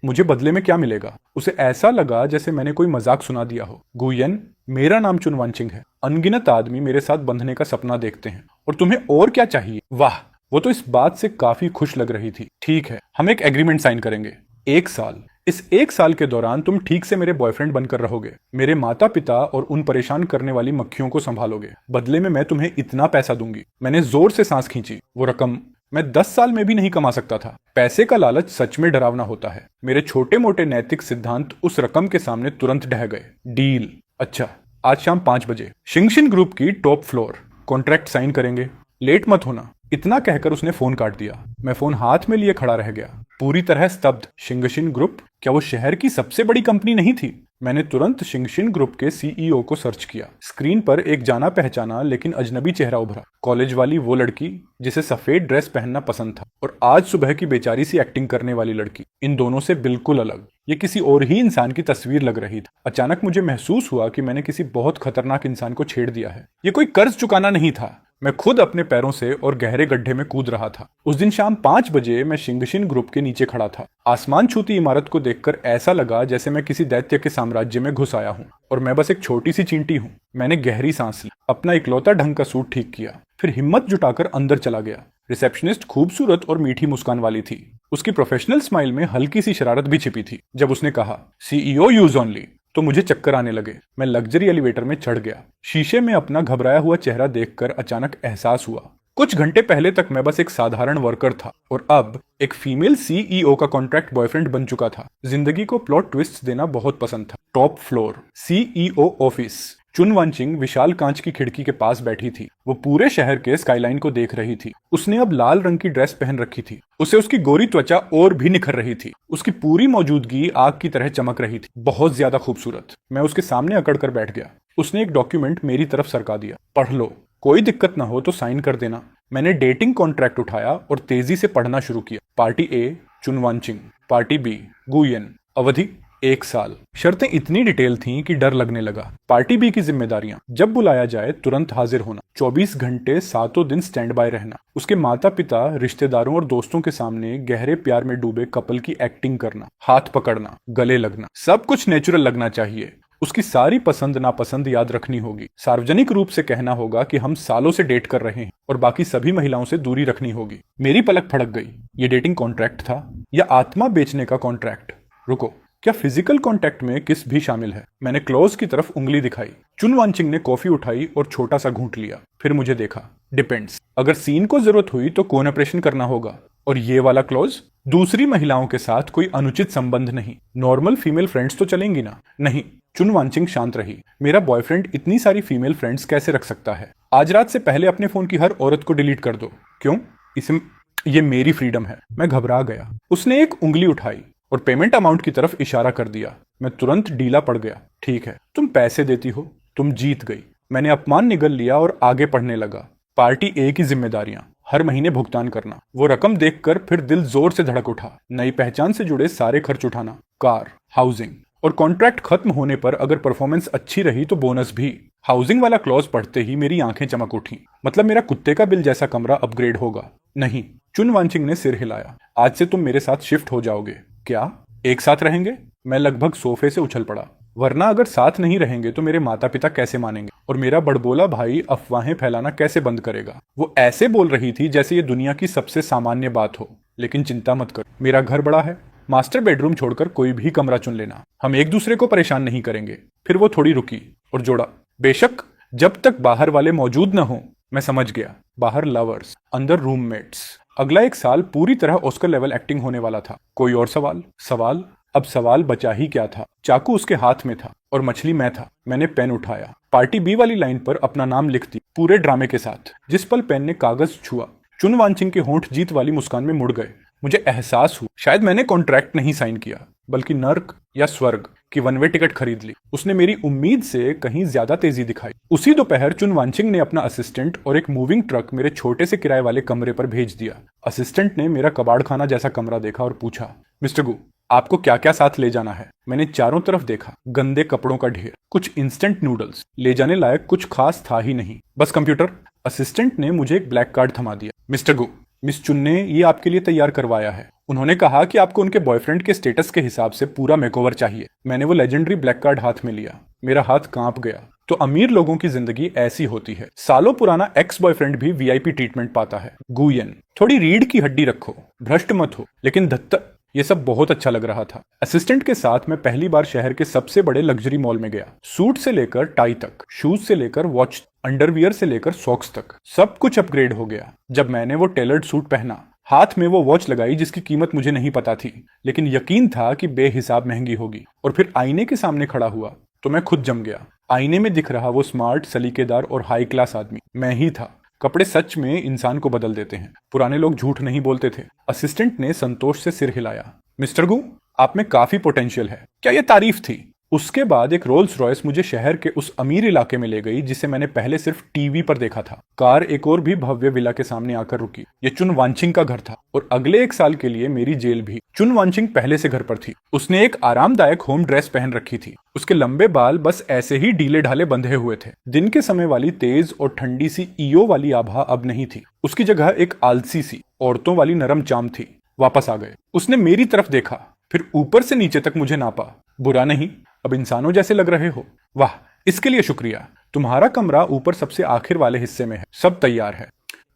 मुझे बदले में क्या मिलेगा? उसे ऐसा लगा जैसे मैंने कोई मजाक सुना दिया हो। गुयन, मेरा नाम चुनवांचिंग है। अनगिनत आदमी मेरे साथ बंधने का सपना देखते हैं, और तुम्हें और क्या चाहिए? वाह, वो तो इस बात से काफी खुश लग रही थी। ठीक है, हम एक एग्रीमेंट साइन करेंगे। 1 साल। इस 1 साल के दौरान तुम ठीक से मेरे बॉयफ्रेंड बनकर रहोगे, मेरे माता पिता और उन परेशान करने वाली मक्खियों को संभालोगे। बदले में मैं तुम्हें इतना पैसा दूंगी। मैंने जोर से सांस खींची। वो रकम मैं 10 साल में भी नहीं कमा सकता था। पैसे का लालच सच में डरावना होता है। मेरे छोटे मोटे नैतिक सिद्धांत उस रकम के सामने तुरंत ढह गए। डील। अच्छा, आज शाम 5 बजे शिंगशिन ग्रुप की टॉप फ्लोर। कॉन्ट्रैक्ट साइन करेंगे, लेट मत होना। इतना कहकर उसने फोन काट दिया। मैं फोन हाथ में लिए खड़ा रह गया, पूरी तरह स्तब्ध। शिंगशिन ग्रुप? क्या वो शहर की सबसे बड़ी कंपनी नहीं थी? मैंने तुरंत शिंगशिन ग्रुप के सीईओ को सर्च किया। स्क्रीन पर एक जाना पहचाना लेकिन अजनबी चेहरा उभरा। कॉलेज वाली वो लड़की जिसे सफेद ड्रेस पहनना पसंद था, और आज सुबह की बेचारी सी एक्टिंग करने वाली लड़की, इन दोनों से बिल्कुल अलग। ये किसी और ही इंसान की तस्वीर लग रही थी। अचानक मुझे महसूस हुआ कि मैंने किसी बहुत खतरनाक इंसान को छेड़ दिया है। ये कोई कर्ज चुकाना नहीं था, मैं खुद अपने पैरों से और गहरे गड्ढे में कूद रहा था। उस दिन शाम 5 बजे मैं शिंगशिन ग्रुप के नीचे खड़ा था। आसमान छूती इमारत को देखकर ऐसा लगा जैसे मैं किसी दैत्य के साम्राज्य में घुस आया हूँ और मैं बस एक छोटी सी चींटी हूँ। मैंने गहरी सांस ली, अपना इकलौता ढंग का सूट ठीक किया, फिर हिम्मत जुटाकर अंदर चला गया। रिसेप्शनिस्ट खूबसूरत और मीठी मुस्कान वाली थी। उसकी प्रोफेशनल स्माइल में हल्की सी शरारत भी छिपी थी। जब उसने कहा सीईओ यूज ओनली, तो मुझे चक्कर आने लगे। मैं लग्जरी एलिवेटर में चढ़ गया। शीशे में अपना घबराया हुआ चेहरा देखकर अचानक एहसास हुआ, कुछ घंटे पहले तक मैं बस एक साधारण वर्कर था और अब एक फीमेल सीईओ का कॉन्ट्रैक्ट बॉयफ्रेंड बन चुका था। जिंदगी को प्लॉट ट्विस्ट देना बहुत पसंद था। Top floor, CEO office. चुनवांचिंग विशाल कांच की खिड़की के पास बैठी थी। वो पूरे शहर के स्काईलाइन को देख रही थी। उसने अब लाल रंग की ड्रेस पहन रखी थी। उसे उसकी गोरी त्वचा और भी निखर रही थी। उसकी पूरी मौजूदगी आग की तरह चमक रही थी, बहुत ज्यादा खूबसूरत। मैं उसके सामने अकड़ कर बैठ गया। उसने एक डॉक्यूमेंट मेरी तरफ सरका दिया। पढ़ लो, कोई दिक्कत ना हो तो साइन कर देना। मैंने डेटिंग कॉन्ट्रैक्ट उठाया और तेजी से पढ़ना शुरू किया। पार्टी ए, चुनवांचिंग। पार्टी बी, गुयन। अवधि 1 साल। शर्तें इतनी डिटेल थीं कि डर लगने लगा। पार्टी बी की जिम्मेदारियां, जब बुलाया जाए तुरंत हाजिर होना, 24 घंटे सातों दिन स्टैंड बाय रहना, उसके माता पिता, रिश्तेदारों और दोस्तों के सामने गहरे प्यार में डूबे कपल की एक्टिंग करना, हाथ पकड़ना, गले लगना, सब कुछ नेचुरल लगना चाहिए। उसकी सारी पसंद नापसंद याद रखनी होगी। सार्वजनिक रूप से कहना होगा कि हम सालों से डेट कर रहे हैं और बाकी सभी महिलाओं से दूरी रखनी होगी। मेरी पलक फड़क गई। ये डेटिंग कॉन्ट्रैक्ट था या आत्मा बेचने का कॉन्ट्रैक्ट? रुको, क्या फिजिकल कांटेक्ट में किस भी शामिल है? मैंने क्लोज की तरफ उंगली दिखाई। चुनवांचिंग ने कॉफी उठाई और छोटा सा घूंट लिया, फिर मुझे देखा। डिपेंड्स। अगर सीन को जरूरत हुई तो कौन ऑपरेशन करना होगा। और ये वाला क्लॉज, दूसरी महिलाओं के साथ कोई अनुचित संबंध नहीं। नॉर्मल फीमेल फ्रेंड्स तो चलेंगी ना? नहीं। चुन वांचिंग शांत रही। मेरा बॉयफ्रेंड इतनी सारी फीमेल फ्रेंड्स कैसे रख सकता है? आज रात से पहले अपने फोन की हर औरत को डिलीट कर दो। क्यों? इसे ये मेरी फ्रीडम है। मैं घबरा गया। उसने एक उंगली उठाई और पेमेंट अमाउंट की तरफ इशारा कर दिया। मैं तुरंत ढीला पड़ गया। ठीक है, तुम पैसे देती हो, तुम जीत गई। मैंने अपमान निगल लिया और आगे पढ़ने लगा। पार्टी ए की जिम्मेदारियां, हर महीने भुगतान करना। वो रकम देखकर फिर दिल जोर से धड़क उठा। नई पहचान से जुड़े सारे खर्च उठाना, कार, हाउसिंग, और कॉन्ट्रैक्ट खत्म होने पर अगर परफॉर्मेंस अच्छी रही तो बोनस भी। हाउसिंग वाला क्लॉज पढ़ते ही मेरी आंखें चमक उठी। मतलब मेरा कुत्ते का बिल जैसा कमरा अपग्रेड होगा। नहीं। चुन वांचिंग ने सिर हिलाया। आज से तुम मेरे साथ शिफ्ट हो जाओगे। क्या? एक साथ रहेंगे? मैं लगभग सोफे से उछल पड़ा। वरना अगर साथ नहीं रहेंगे तो मेरे माता पिता कैसे मानेंगे, और मेरा बड़बोला भाई अफवाहें फैलाना कैसे बंद करेगा? वो ऐसे बोल रही थी जैसे ये दुनिया की सबसे सामान्य बात हो। लेकिन चिंता मत कर, मेरा घर बड़ा है। मास्टर बेडरूम छोड़कर कोई भी कमरा चुन लेना, हम एक दूसरे को परेशान नहीं करेंगे। फिर वो थोड़ी रुकी और जोड़ा, बेशक जब तक बाहर वाले मौजूद न हो। मैं समझ गया, बाहर लवर्स, अंदर रूममेट्स। अगला एक साल पूरी तरह ऑस्कर लेवल एक्टिंग होने वाला था। कोई और सवाल? अब सवाल बचा ही क्या था? चाकू उसके हाथ में था और मछली मैं था। मैंने पेन उठाया, पार्टी बी वाली लाइन पर अपना नाम लिख दी, पूरे ड्रामे के साथ। जिस पल पेन ने कागज छुआ, चुन वांचिंग के होंठ जीत वाली मुस्कान में मुड़ गए। मुझे एहसास हुआ शायद मैंने कॉन्ट्रैक्ट नहीं साइन किया, बल्कि नर्क या स्वर्ग की वन वे टिकट खरीद ली। उसने मेरी उम्मीद से कहीं ज्यादा तेजी दिखाई। उसी दोपहर चुन वांचिंग ने अपना असिस्टेंट और एक मूविंग ट्रक मेरे छोटे से किराए वाले कमरे पर भेज दिया। असिस्टेंट ने मेरा कबाड़ खाना जैसा कमरा देखा और पूछा, मिस्टर गु, आपको क्या क्या साथ ले जाना है? मैंने चारों तरफ देखा। गंदे कपड़ों का ढेर, कुछ इंस्टेंट नूडल्स, ले जाने लायक कुछ खास था ही नहीं, बस कंप्यूटर। असिस्टेंट ने मुझे एक ब्लैक कार्ड थमा दिया। मिस्टर गु, मिस चुन ने ये आपके लिए तैयार करवाया है। उन्होंने कहा कि आपको उनके बॉयफ्रेंड के स्टेटस के हिसाब से पूरा मेकओवर चाहिए। मैंने वो लेजेंडरी ब्लैक कार्ड हाथ में लिया। मेरा हाथ कांप गया। तो अमीर लोगों की जिंदगी ऐसी होती है। सालों पुराना एक्स बॉयफ्रेंड भी वीआईपी ट्रीटमेंट पाता है। गुयन, थोड़ी रीढ़ की हड्डी रखो, भ्रष्ट मत हो, लेकिन धत्त ये सब बहुत अच्छा लग रहा था। असिस्टेंट के साथ मैं पहली बार शहर के सबसे बड़े लग्जरी मॉल में गया। सूट से लेकर टाई तक, शूज से लेकर वॉच, अंडरवियर से लेकर सॉक्स तक, सब कुछ अपग्रेड हो गया। जब मैंने वो टेलर्ड सूट पहना, हाथ में वो वॉच लगाई जिसकी कीमत मुझे नहीं पता थी, लेकिन यकीन था कि बेहिसाब महंगी होगी, और फिर आईने के सामने खड़ा हुआ तो मैं खुद जम गया। आईने में दिख रहा वो स्मार्ट, सलीकेदार और हाई क्लास आदमी मैं ही था। कपड़े सच में इंसान को बदल देते हैं। पुराने लोग झूठ नहीं बोलते थे। असिस्टेंट ने संतोष से सिर हिलाया। मिस्टर गु, आप में काफी पोटेंशियल है। क्या यह तारीफ थी? उसके बाद एक रोल्स रॉयस मुझे शहर के उस अमीर इलाके में ले गई जिसे मैंने पहले सिर्फ टीवी पर देखा था। कार एक और भी भव्य विला के सामने आकर रुकी। ये चुन वांचिंग का घर था, और अगले एक साल के लिए मेरी जेल भी। चुन वांचिंग पहले से घर पर थी। उसने एक आरामदायक होम ड्रेस पहन रखी थी। उसके लंबे बाल बस ऐसे ही ढीले ढाले बंधे हुए थे। दिन के समय वाली तेज और ठंडी सी ईयो वाली आभा अब नहीं थी। उसकी जगह एक आलसी सी औरतों वाली नरम चाम थी। वापस आ गए। उसने मेरी तरफ देखा, फिर ऊपर से नीचे तक मुझे नापा। बुरा नहीं, अब इंसानों जैसे लग रहे हो। वाह, इसके लिए शुक्रिया। तुम्हारा कमरा ऊपर सबसे आखिर वाले हिस्से में है। सब तैयार है,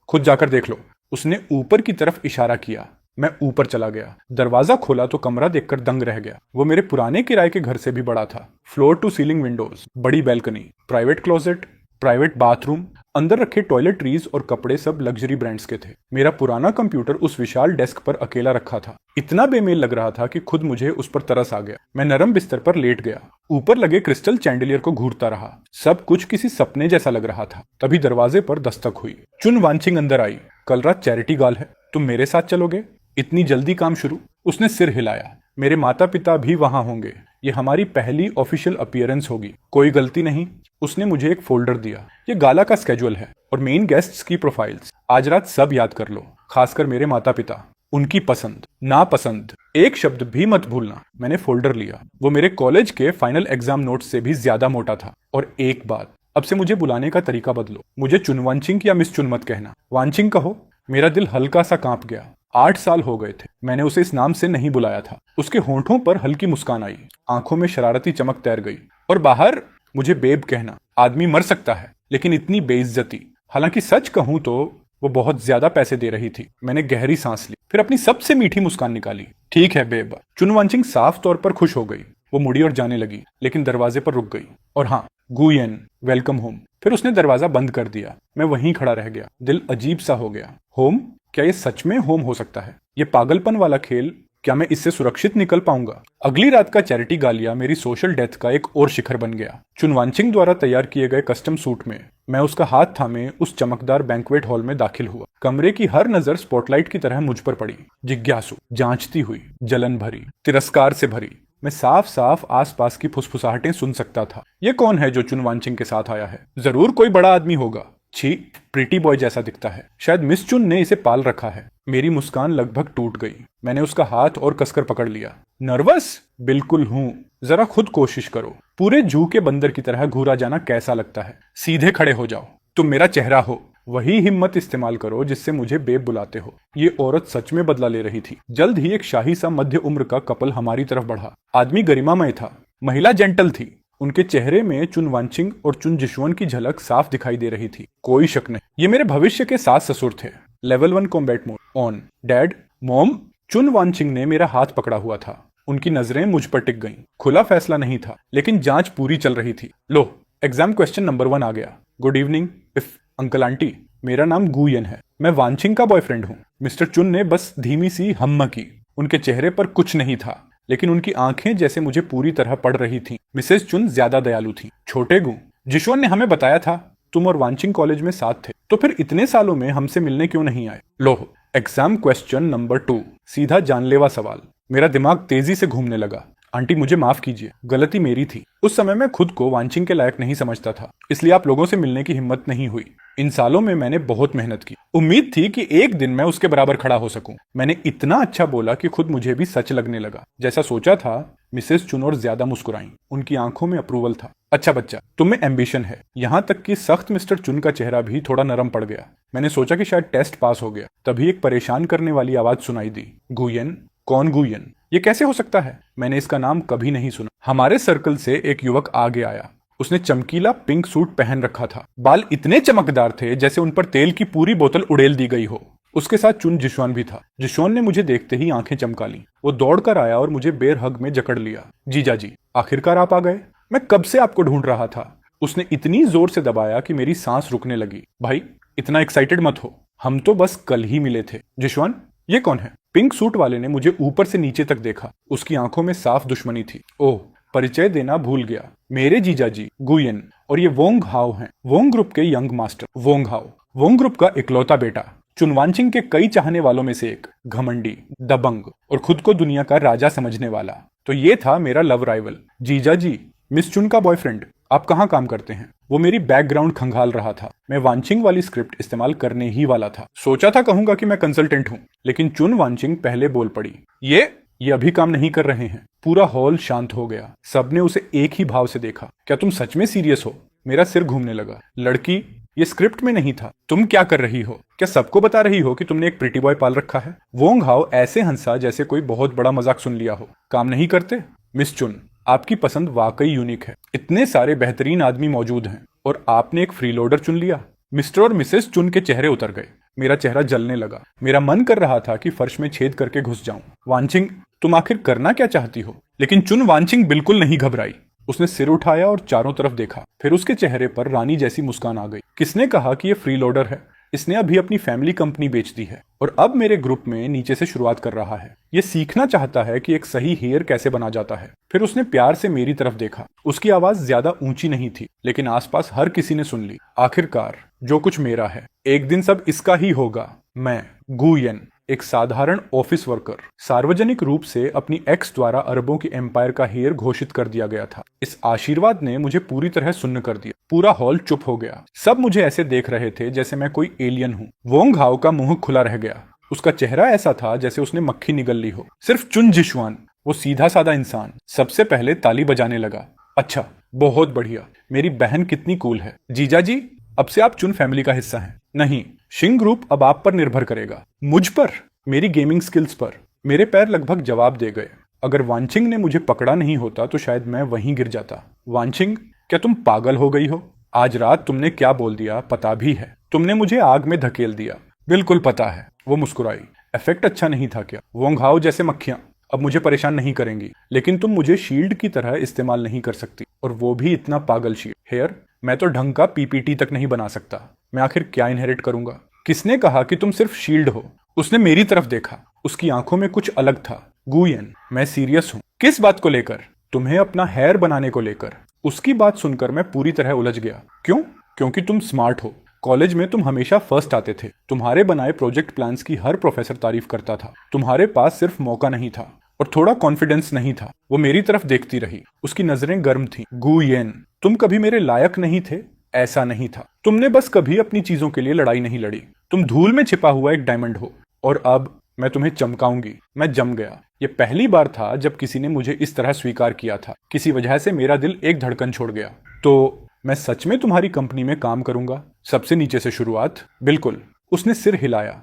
खुद जाकर देख लो। उसने ऊपर की तरफ इशारा किया। मैं ऊपर चला गया। दरवाजा खोला तो कमरा देखकर दंग रह गया। वो मेरे पुराने किराए के घर से भी बड़ा था। फ्लोर टू सीलिंग विंडोज, बड़ी balcony, private closet, private bathroom, अंदर रखे टॉयलेटरीज और कपड़े सब लग्जरी ब्रांड्स के थे। मेरा पुराना कंप्यूटर उस विशाल डेस्क पर अकेला रखा था। इतना बेमेल लग रहा था कि खुद मुझे उस पर तरस आ गया। मैं नरम बिस्तर पर लेट गया। ऊपर लगे क्रिस्टल चैंडिलियर को घूरता रहा। सब कुछ किसी सपने जैसा लग रहा था। तभी दरवाजे पर दस्तक हुई। चुन वांचिंग अंदर आई। कल रात चैरिटी गाल है, तुम मेरे साथ चलोगे? इतनी जल्दी काम शुरू? उसने सिर हिलाया। मेरे माता पिता भी वहां होंगे। ये हमारी पहली ऑफिशियल अपीयरेंस होगी। कोई गलती नहीं? उसने मुझे एक फोल्डर दिया। ये गाला का स्केड्यूल है और मेन गेस्ट्स की प्रोफाइल्स। आज रात सब याद कर लो, खासकर मेरे माता पिता। उनकी पसंद, नापसंद, एक शब्द भी मत भूलना। मैंने फोल्डर लिया। वो मेरे कॉलेज के फाइनल एग्जाम नोट्स से भी ज्यादा मोटा था। और एक बात, अब से मुझे बुलाने का तरीका बदलो। मुझे चुन वांचिंग या मिस चुन मत कहना। वांचिंग कहो। मेरा दिल हल्का सा कांप गया। 8 साल हो गए थे मैंने उसे इस नाम से नहीं बुलाया था। उसके होंठों पर हल्की मुस्कान आई, आंखों में शरारती चमक तैर गई। और बाहर मुझे बेब कहना। आदमी मर सकता है, लेकिन इतनी बेइज्जती। हालांकि सच कहूं तो वो बहुत ज्यादा पैसे दे रही थी। मैंने गहरी सांस ली, फिर अपनी सबसे मीठी मुस्कान निकाली। ठीक है बेब। चुन वांचिंग साफ तौर पर खुश हो गई। वो मुड़ी और जाने लगी, लेकिन दरवाजे पर रुक गई। और हाँ, गुयेन, वेलकम होम। फिर उसने दरवाजा बंद कर दिया। मैं वहीं खड़ा रह गया। दिल अजीब सा हो गया। होम? क्या ये सच में होम हो सकता है? ये पागलपन वाला खेल, क्या मैं इससे सुरक्षित निकल पाऊंगा? अगली रात का चैरिटी गालिया मेरी सोशल डेथ का एक और शिखर बन गया। चुन वांचिंग द्वारा तैयार किए गए कस्टम सूट में मैं उसका हाथ थामे उस चमकदार बैंक्वेट हॉल में दाखिल हुआ। कमरे की हर नजर स्पॉटलाइट की तरह मुझ पर पड़ी, जिज्ञासु, जांचती हुई, जलन भरी, तिरस्कार से भरी। मैं साफ साफ आसपास की फुसफुसाहटें सुन सकता था। ये कौन है जो चुन वांचिंग के साथ आया है? जरूर कोई बड़ा आदमी होगा। छी, प्रीटी बॉय जैसा दिखता है। शायद मिस चुन ने इसे पाल रखा है। मेरी मुस्कान लगभग टूट गई। मैंने उसका हाथ और कसकर पकड़ लिया। नर्वस? बिल्कुल हूं। जरा खुद कोशिश करो। पूरे जू के बंदर की तरह घूरा जाना कैसा लगता है? सीधे खड़े हो जाओ। तुम मेरा चेहरा हो। वही हिम्मत इस्तेमाल करो जिससे मुझे बेब बुलाते हो। ये औरत सच में बदला ले रही थी। जल्द ही एक शाही सा मध्य उम्र का कपल हमारी तरफ बढ़ा। आदमी गरिमामय था, महिला जेंटल थी। उनके चेहरे में चुन वांचिंग और चुन जिशुअन की झलक साफ दिखाई दे रही थी। कोई शक नहीं, ये मेरे भविष्य के सास ससुर थे। Level 1 combat mode on. Dad, mom. चुन वांचिंग ने मेरा हाथ पकड़ा हुआ था। उनकी नजरें मुझ पर टिक गईं। खुला फैसला नहीं था, लेकिन जांच पूरी चल रही थी। लो, एग्जाम क्वेश्चन नंबर 1 आ गया। Good evening if uncle aunty. मेरा नाम गुयन है। मैं वांचिंग का बॉयफ्रेंड हूँ। मिस्टर चुन ने बस धीमी सी हम्मा की। उनके चेहरे पर कुछ नहीं था, लेकिन उनकी आंखें जैसे मुझे पूरी तरह पड़ रही थीं। मिसेस चुन ज्यादा दयालु थी। छोटे गु, जिशुअन ने हमें बताया था तुम और वांचिंग कॉलेज में साथ थे, तो फिर इतने सालों में हमसे मिलने क्यों नहीं आए? लो, एग्जाम क्वेश्चन नंबर 2। सीधा जानलेवा सवाल। मेरा दिमाग तेजी से घूमने लगा। आंटी मुझे माफ कीजिए, गलती मेरी थी। उस समय मैं खुद को वांचिंग के लायक नहीं समझता था, इसलिए आप लोगों से मिलने की हिम्मत नहीं हुई। इन सालों में मैंने बहुत मेहनत की। उम्मीद थी कि एक दिन मैं उसके बराबर खड़ा हो सकूं। मैंने इतना अच्छा बोला कि खुद मुझे भी सच लगने लगा। जैसा सोचा था, मिसेस चुन और ज्यादा मुस्कुराईं। उनकी आंखों में अप्रूवल था। अच्छा बच्चा, तुम में एम्बिशन है। यहाँ तक कि सख्त मिस्टर चुन का चेहरा भी थोड़ा नरम पड़ गया। मैंने सोचा कि शायद टेस्ट पास हो गया। तभी एक परेशान करने वाली आवाज सुनाई दी। गुयन? कौन गुयन? ये कैसे हो सकता है? मैंने इसका नाम कभी नहीं सुना। हमारे सर्कल से एक युवक आगे आया। उसने चमकीला पिंक सूट पहन रखा था। बाल इतने चमकदार थे जैसे उन पर तेल की पूरी बोतल उड़ेल दी गई हो। उसके साथ चुन जिशुआन भी था। जिशुआन ने मुझे देखते ही आंखें चमका ली। वो दौड़कर आया और मुझे बेर हग में जकड़ लिया। जीजा जी, आखिरकार आप आ गए। मैं कब से आपको ढूंढ रहा था। उसने इतनी जोर से दबाया कि मेरी सांस रुकने लगी। भाई, इतना एक्साइटेड मत हो। हम तो बस कल ही मिले थे। जिशुआन, ये कौन है? पिंक सूट वाले ने मुझे ऊपर से नीचे तक देखा। उसकी आंखों में साफ दुश्मनी थी। ओह, परिचय देना भूल गया। मेरे जीजा जी गुयन, और ये वोंग हाओ हैं, वोंग ग्रुप के यंग मास्टर। वोंग हाओ वोंग ग्रुप का इकलौता बेटा, चुन वांचिंग के कई चाहने वालों में से एक, घमंडी, दबंग और खुद को दुनिया का राजा समझने वाला। तो ये था मेरा लव राइवल। जीजा जी, मिस चुन का बॉयफ्रेंड। आप कहाँ काम करते हैं? वो मेरी बैकग्राउंड खंगाल रहा था। मैं वांचिंग वाली स्क्रिप्ट इस्तेमाल करने ही वाला था। सोचा था कहूंगा कि मैं कंसल्टेंट हूँ, लेकिन चुन वांचिंग पहले बोल पड़ी। ये अभी काम नहीं कर रहे हैं। पूरा हॉल शांत हो गया। सबने उसे एक ही भाव से देखा। क्या तुम सच में सीरियस हो? मेरा सिर घूमने लगा। लड़की, ये स्क्रिप्ट में नहीं था। तुम क्या कर रही हो? क्या सबको बता रही हो कि तुमने एक प्रिटी बॉय पाल रखा है? वोंग हाओ ऐसे हंसा जैसे कोई बहुत बड़ा मजाक सुन लिया हो। काम नहीं करते? मिस चुन, आपकी पसंद वाकई यूनिक है। इतने सारे बेहतरीन आदमी मौजूद हैं और आपने एक फ्रीलोडर चुन लिया। मिस्टर और मिसेस चुन के चेहरे उतर गए। मेरा चेहरा जलने लगा। मेरा मन कर रहा था कि फर्श में छेद करके घुस जाऊं। वांचिंग, तुम आखिर करना क्या चाहती हो? लेकिन चुन वांचिंग बिल्कुल नहीं घबराई। उसने सिर उठाया और चारों तरफ देखा। फिर उसके चेहरे पर रानी जैसी मुस्कान आ गई। किसने कहा कि ये फ्रीलोडर है? इसने अभी अपनी फैमिली कंपनी बेच दी है और अब मेरे ग्रुप में नीचे से शुरुआत कर रहा है। ये सीखना चाहता है कि एक सही हेयर कैसे बना जाता है। फिर उसने प्यार से मेरी तरफ देखा। उसकी आवाज ज्यादा ऊंची नहीं थी, लेकिन आसपास हर किसी ने सुन ली। आखिरकार जो कुछ मेरा है, एक दिन सब इसका ही होगा। मैं गुयन, एक साधारण ऑफिस वर्कर, सार्वजनिक रूप से अपनी एक्स द्वारा अरबों की एम्पायर का हेयर घोषित कर दिया गया था। इस आशीर्वाद ने मुझे पूरी तरह सुन्न कर दिया। पूरा हॉल चुप हो गया। सब मुझे ऐसे देख रहे थे जैसे मैं कोई एलियन हूँ। वोंग हाओ का मुंह खुला रह गया। उसका चेहरा ऐसा था जैसे उसने मक्खी निगल ली हो। सिर्फ चुन जिशुआन, वो सीधा साधा इंसान, सबसे पहले ताली बजाने लगा। अच्छा, बहुत बढ़िया। मेरी बहन कितनी कूल है। जीजा जी, अब से आप चुन फैमिली का हिस्सा हैं। नहीं, शिंग ग्रुप अब आप पर निर्भर करेगा। मुझ पर? मेरी गेमिंग स्किल्स पर? मेरे पैर लगभग जवाब दे गए। अगर वांचिंग ने मुझे पकड़ा नहीं होता तो शायद मैं वहीं गिर जाता। वांचिंग, क्या तुम पागल हो गई हो? आज रात तुमने क्या बोल दिया पता भी है। तुमने मुझे आग में धकेल दिया। बिल्कुल पता है। वो मुस्कुराई। इफेक्ट अच्छा नहीं था क्या? वोंग हाओ जैसे मक्खियां अब मुझे परेशान नहीं करेंगी, लेकिन तुम मुझे शील्ड की तरह इस्तेमाल नहीं कर सकती, और वो भी इतना पागल शील्ड। हेयर, मैं तो ढंग का पीपीटी तक नहीं बना सकता। मैं आखिर क्या इनहेरिट करूंगा? किसने कहा कि तुम सिर्फ शील्ड हो? उसने मेरी तरफ देखा। उसकी आंखों में कुछ अलग था। गुयेन, मैं सीरियस हूं। किस बात को लेकर? तुम्हें अपना हेयर बनाने को लेकर। उसकी बात सुनकर मैं पूरी तरह उलझ गया। क्यों? क्योंकि तुम स्मार्ट हो। कॉलेज में तुम हमेशा फर्स्ट आते थे। तुम्हारे बनाए प्रोजेक्ट प्लान्स की हर प्रोफेसर तारीफ करता था। तुम्हारे पास सिर्फ मौका नहीं था और थोड़ा कॉन्फिडेंस नहीं था। वो मेरी तरफ देखती रही। उसकी नजरें गर्म थीं। गुयेन, तुम कभी मेरे लायक नहीं थे। ऐसा नहीं था। तुमने बस कभी अपनी चीजों के लिए लड़ाई नहीं लड़ी। तुम धूल में छिपा हुआ एक डायमंड हो और अब मैं तुम्हें चमकाऊंगी। मैं जम गया। ये पहली बार था जब किसी ने मुझे इस तरह स्वीकार किया था। किसी वजह से मेरा दिल एक धड़कन छोड़ गया। तो मैं सच में तुम्हारी कंपनी में काम करूंगा? सबसे नीचे से शुरुआत। बिल्कुल। उसने सिर हिलाया।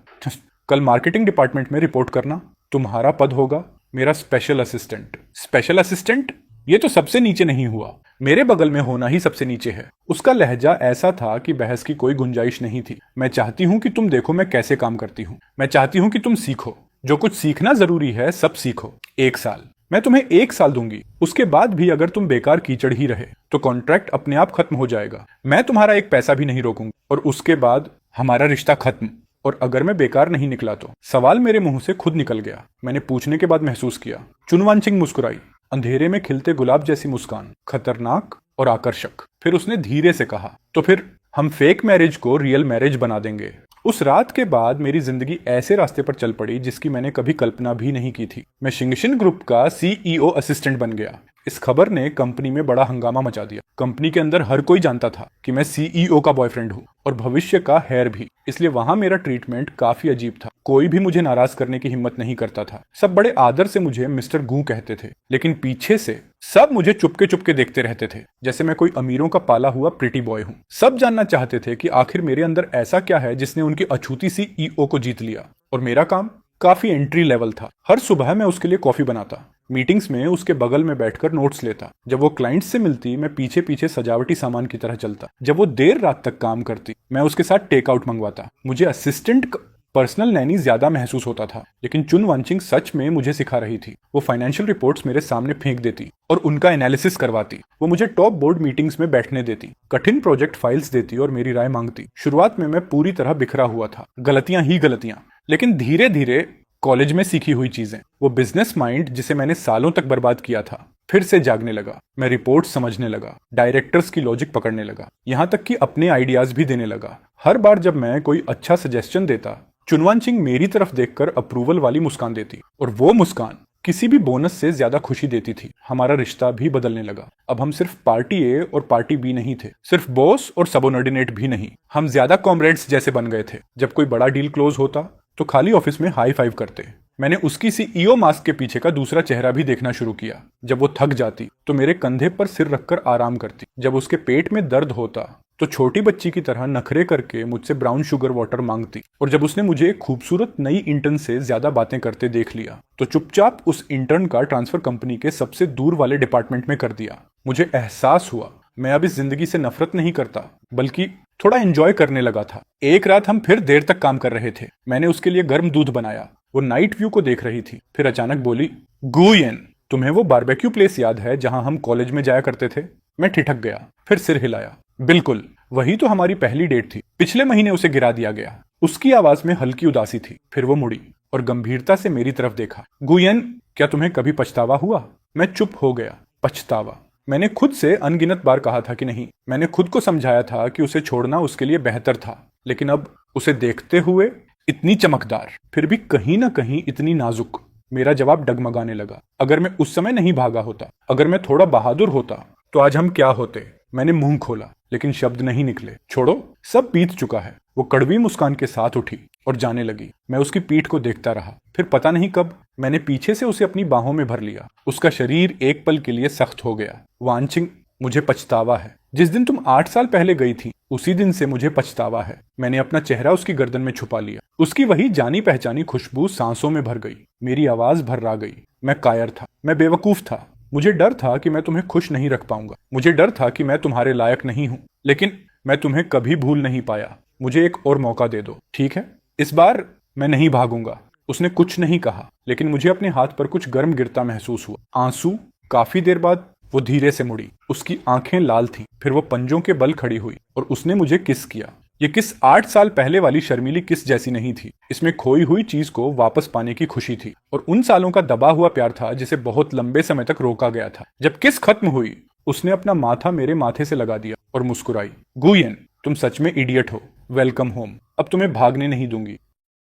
कल मार्केटिंग डिपार्टमेंट में रिपोर्ट करना। तुम्हारा पद होगा मेरा स्पेशल असिस्टेंट। Special assistant? ये तो सबसे नीचे नहीं हुआ। मेरे बगल में होना ही सबसे नीचे है। उसका लहजा ऐसा था कि बहस की कोई गुंजाइश नहीं थी। मैं चाहती हूं कि तुम देखो मैं कैसे काम करती हूं। मैं चाहती हूं कि तुम सीखो। जो कुछ सीखना जरूरी है सब सीखो। 1 साल। मैं तुम्हें 1 साल दूंगी। उसके बाद भी अगर तुम बेकार कीचड़ ही रहे तो कॉन्ट्रैक्ट अपने आप खत्म हो जाएगा। मैं तुम्हारा एक पैसा भी नहीं रोकूंगी और उसके बाद हमारा रिश्ता खत्म। और अगर मैं बेकार नहीं निकला तो? सवाल मेरे मुंह से खुद निकल गया। मैंने पूछने के बाद महसूस किया। चुनवांचिंग मुस्कुराई। अंधेरे में खिलते गुलाब जैसी मुस्कान, खतरनाक और आकर्षक। फिर उसने धीरे से कहा, तो फिर हम फेक मैरिज को रियल मैरिज बना देंगे। उस रात के बाद मेरी जिंदगी ऐसे रास्ते पर चल पड़ी जिसकी मैंने कभी कल्पना भी नहीं की थी। मैं शिंगशन ग्रुप का सीईओ असिस्टेंट बन गया। इस खबर ने कंपनी में बड़ा हंगामा मचा दिया। कंपनी के अंदर हर कोई जानता था कि मैं सीईओ का बॉयफ्रेंड हूँ और भविष्य का हेयर भी। इसलिए वहां मेरा ट्रीटमेंट काफी अजीब था। कोई भी मुझे नाराज करने की हिम्मत नहीं करता था। सब बड़े आदर से मुझे मिस्टर गू कहते थे, लेकिन पीछे से सब मुझे चुपके चुपके देखते रहते थे, जैसे मैं कोई अमीरों का पाला हुआ प्रिटी बॉय हूँ। सब जानना चाहते थे कि आखिर मेरे अंदर ऐसा क्या है जिसने उनकी अछूती सीईओ को जीत लिया। और मेरा काम काफी एंट्री लेवल था। हर सुबह मैं उसके लिए कॉफी बनाता, मीटिंग्स में उसके बगल में बैठकर नोट्स लेता। जब वो क्लाइंट्स से मिलती मैं पीछे पीछे सजावटी सामान की तरह चलता। जब वो देर रात तक काम करती मैं उसके साथ टेकआउट मंगवाता। मुझे असिस्टेंट पर्सनल नैनी ज्यादा महसूस होता था, लेकिन चुनवांचिंग सच में मुझे सिखा रही थी। वो फाइनेंशियल रिपोर्ट्स मेरे सामने फेंक देती और उनका एनालिसिस करवाती। वो मुझे टॉप बोर्ड मीटिंग्स में बैठने देती, कठिन प्रोजेक्ट फाइल्स देती और मेरी राय मांगती। शुरुआत में मैं पूरी तरह बिखरा हुआ था, गलतियां ही गलतियां, लेकिन धीरे धीरे कॉलेज में सीखी हुई चीजें, वो बिजनेस माइंड जिसे मैंने सालों तक बर्बाद किया था, फिर से जागने लगा। मैं रिपोर्ट समझने लगा, डायरेक्टर्स की लॉजिक पकड़ने लगा, यहां तक कि अपने आइडियाज भी देने लगा। हर बार जब मैं कोई अच्छा सजेशन देता, चुनवांचिंग मेरी तरफ देखकर अप्रूवल वाली मुस्कान देती और वो मुस्कान किसी भी बोनस से ज्यादा खुशी देती थी। हमारा रिश्ता भी बदलने लगा। अब हम सिर्फ पार्टी ए और पार्टी बी नहीं थे, सिर्फ बॉस और सबऑर्डिनेट भी नहीं। हम ज्यादा कॉमरेड्स जैसे बन गए थे। जब कोई बड़ा डील क्लोज होता तो खाली ऑफिस में हाई फाइव करते। मैंने उसकी सीईओ मास्क के पीछे का दूसरा चेहरा भी देखना शुरू किया। जब वो थक जाती तो मेरे कंधे पर सिर रखकर आराम करती। जब उसके पेट में दर्द होता तो छोटी बच्ची की तरह नखरे करके मुझसे ब्राउन शुगर वाटर मांगती। और जब उसने मुझे एक खूबसूरत नई इंटर्न से ज्यादा बातें करते देख लिया तो चुपचाप उस इंटर्न का ट्रांसफर कंपनी के सबसे दूर वाले डिपार्टमेंट में कर दिया। मुझे एहसास हुआ मैं अब इस जिंदगी से नफरत नहीं करता, बल्कि थोड़ा एंजॉय करने लगा था। एक रात हम फिर देर तक काम कर रहे थे। मैंने उसके लिए गर्म दूध बनाया। वो नाइट व्यू को देख रही थी। फिर अचानक बोली, गुयेन, तुम्हें वो बारबेक्यू प्लेस याद है जहां हम कॉलेज में जाया करते थे? मैं ठिठक गया, फिर सिर हिलाया। बिल्कुल, वही तो हमारी पहली डेट थी। पिछले महीने उसे गिरा दिया गया। उसकी आवाज में हल्की उदासी थी। फिर वो मुड़ी और गंभीरता से मेरी तरफ देखा। गुयेन, क्या तुम्हें कभी पछतावा हुआ? मैं चुप हो गया। पछतावा? मैंने खुद से अनगिनत बार कहा था कि नहीं। मैंने खुद को समझाया था कि उसे छोड़ना उसके लिए बेहतर था, लेकिन अब उसे देखते हुए इतनी चमकदार, फिर भी कहीं ना कहीं इतनी नाजुक, मेरा जवाब डगमगाने लगा। अगर मैं उस समय नहीं भागा होता, अगर मैं थोड़ा बहादुर होता, तो आज हम क्या होते? मैंने मुंह खोला, लेकिन शब्द नहीं निकले। छोड़ो, सब बीत चुका है। वो कड़वी मुस्कान के साथ उठी और जाने लगी। मैं उसकी पीठ को देखता रहा। फिर पता नहीं कब मैंने पीछे से उसे अपनी बाहों में भर लिया। उसका शरीर एक पल के लिए सख्त हो गया। वांचिंग, मुझे पछतावा है। जिस दिन तुम 8 साल पहले गई थी, उसी दिन से मुझे पछतावा है। मैंने अपना चेहरा उसकी गर्दन में छुपा लिया। उसकी वही जानी पहचानी खुशबू सांसों में भर गई। मेरी आवाज भर्रा गई। मैं कायर था, मैं बेवकूफ था। मुझे डर था कि मैं तुम्हें खुश नहीं रख पाऊंगा। मुझे डर था कि मैं तुम्हारे लायक नहीं हूं, लेकिन मैं तुम्हें कभी भूल नहीं पाया। मुझे एक और मौका दे दो, ठीक है? इस बार मैं नहीं भागूंगा। उसने कुछ नहीं कहा, लेकिन मुझे अपने हाथ पर कुछ गर्म गिरता महसूस हुआ। आंसू। काफी देर बाद वो धीरे से मुड़ी, उसकी आंखें लाल थीं, फिर वो पंजों के बल खड़ी हुई और उसने मुझे किस किया। ये किस 8 साल पहले वाली शर्मीली किस जैसी नहीं थी। इसमें खोई हुई चीज को वापस पाने की खुशी थी और उन सालों का दबा हुआ प्यार था जिसे बहुत लंबे समय तक रोका गया था। जब किस खत्म हुई, उसने अपना माथा मेरे माथे से लगा दिया और मुस्कुराई। गुयेन, तुम सच में इडियट हो। Welcome home. अब तुम्हें भागने नहीं दूंगी।